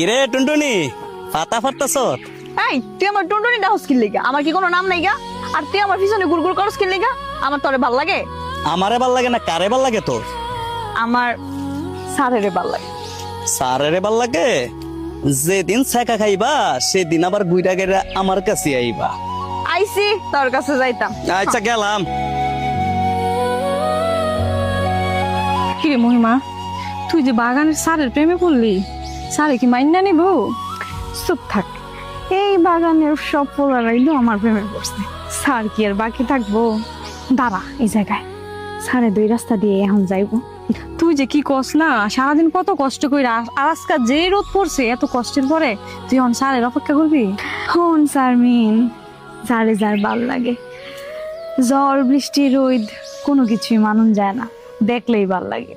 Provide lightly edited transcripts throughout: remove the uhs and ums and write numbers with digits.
কিরে টুনটুনি পাতা ফাটতাছ? এই তুই আমার টুনটুনি ডাউস কিন লিগা? আমার কি কোনো নাম নাই গা? আর তুই আমার পিছনে গুড়গুড় করস কিন লিগা? আমার তোরে ভাল লাগে? আমারে ভাল লাগে না কারে ভাল লাগে তোর? আমার সারেরে ভাল লাগে। সারেরে ভাল লাগে? যেদিন ছেঁকা খাইবা সেদিন আবার গুইরা গেরা আমার কাছে আইবা। আইসি তোর কাছে যাইতাম। আচ্ছা গেলাম। কিরে মহিমা, তুই যে বাগানের সারের প্রেমে পড়লি, সারে কি মাইন্না নিব? চুপ থাক। এই বাগানের সব পোলারাইলো আমার প্রেমে পড়ছে। স্যার কি আর বাকি থাকবো? দাঁড়া এই জায়গায়, সাড়ে 2 রাস্তা দিয়ে এখন যাইবো। তুই যে কি কস না, সারাদিন কত কষ্ট করে, আর আজকাল যে রোদ পড়ছে এত কষ্টের পরে তুই এখন সারের অপেক্ষা করবি? হন শারমিন, যারে যার ভাল লাগে। ঝড় বৃষ্টি রোদ কোনো কিছুই মানুন যায় না, দেখলেই ভাল লাগে।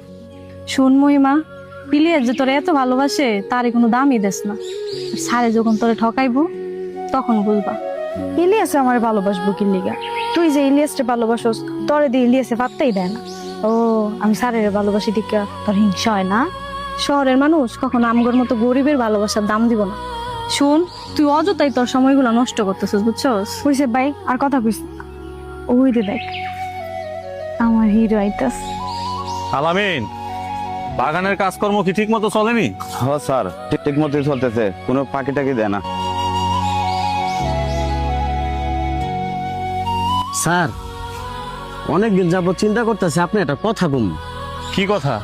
শোন মহিমা, পিলিয়ার যে তোরে এত ভালোবাসে তারে কোনো দামই দেস না। আর সারে যখন তোরে ঠকাইবো তখন বুঝবা। ইলিয়াসে আমার ভালোবাসবো কি লিগা? তুই যে ইলিয়াসকে ভালোবাসোস, তোরে দিয়ে ইলিয়াসে পাত্তাই দেয় না। ও আমি সারের ভালোবাসি দিকা তোর হিংসা হয় না? শহরের মানুষ কখনো আমগর মতো গরিবের ভালোবাসার দাম দিব না। শোন, তুই অযথাই তোর সময়গুলো নষ্ট করতেছিস, বুঝছস? হইছে ভাই, আর কথা কইস না। ওই দে দেখ আমার হিরো আইতাস। আলামিন, বাগানের কাজকর্ম কি ঠিক মতো চলেনি? হ্যাঁ স্যার, ঠিক মতোই চলতেছে, কোনো ফাঁকি টাকি দেয় না। স্যার, অনেকদিন যাবত চিন্তা করতেছে আপনি একটা কথা বলুন। কি কথা?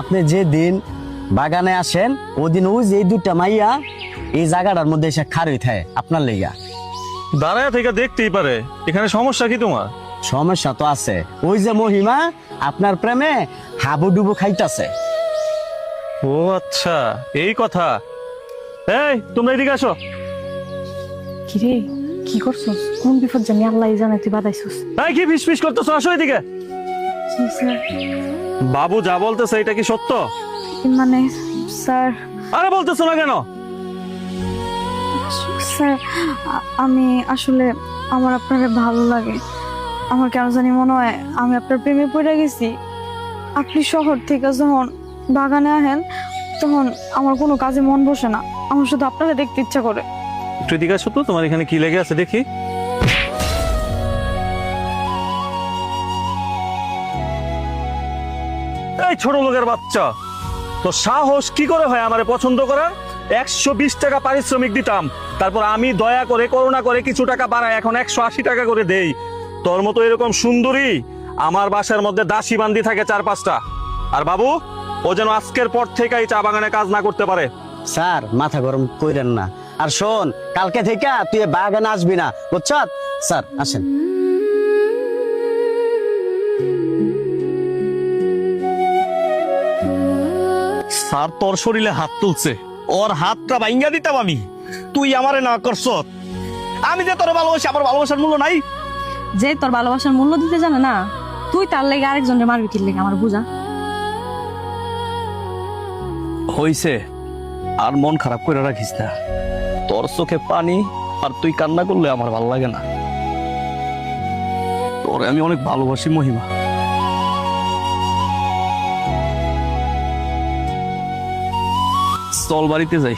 আপনি যে দিন বাগানে আসেন ওদিন ওই যে 2টা মাইয়া এই জায়গাটার মধ্যে এসে খাড়ি থাকে আপনার লেগা। দাঁড়ায় থেকে দেখতেই পারে, এখানে সমস্যা কি তোমার? সমস্যা তো আছে, ওই যে মহিমা আপনার প্রেমে হাবুডুবু খাইতেছে। ও আচ্ছা, এই কথা। এই তোমরা এদিকে আসো। কিরে কি করছস? কোন বিপদ জানি আল্লাহ জানে, তুই বাদাইছস। এই কি ফিস ফিস করতেছো? আসো এদিকে। বাবু যা বলতেছে এটা কি সত্য? মানে স্যার, আরে বলতেছো না কেন? স্যার আমি আসলে, আমার আপনারে ভালো লাগে। আমার কেন জানি মনে হয় আমি আপনার প্রেমে পড়ে গেছি। আপনি শহর থেকে যখন বাগানে আহেন তখন আমার কোনো কাজে মন বসে না, আমার শুধু আপনারা দেখতে ইচ্ছা করে। একটু এদিকে আসো তো, তোমার এখানে কি লেগে আছে দেখি। এই ছোট লোকের বাচ্চা, তো সাহস কি করে হয় আমারে পছন্দ করার? 120 টাকা পারিশ্রমিক দিতাম, তারপর আমি দয়া করে করুণা করে কিছু টাকা বাড়ায় এখন 180 টাকা করে দেই। তোর মতো এরকম সুন্দরী আমার বাসার মধ্যে দাসী বান্দি থাকে 4-5টা। আর বাবু, ও যেন আজকের পর থেকে এই চা বাগানে কাজ না করতে পারে। স্যার মাথা গরম কইরেন না। আর শোন, কালকে থেকে তুই বাগানে আসবি না, বুঝছ? স্যার আসেন। স্যার তোর শরীরে হাত তুলছে, ওর হাতটা ভাঙ্গা দিতাম আমি। তুই আমারে না করছ? আমি যে তোর ভালোবাসি, আমার ভালোবাসার মূল্য নাই? যে তোর ভালোবাসার মূল্য দিতে জানে না, তুই তার লেগে আরেকজনের মারবি কি লেগে? আমার বুঝা হইছে, আর মন খারাপ করে রাখিস না। তোর চোখে পানি আর তুই কান্না করলে আমার ভালো লাগে না। তোরে আমি অনেক ভালোবাসি মহিমা। চল বাড়িতে যাই।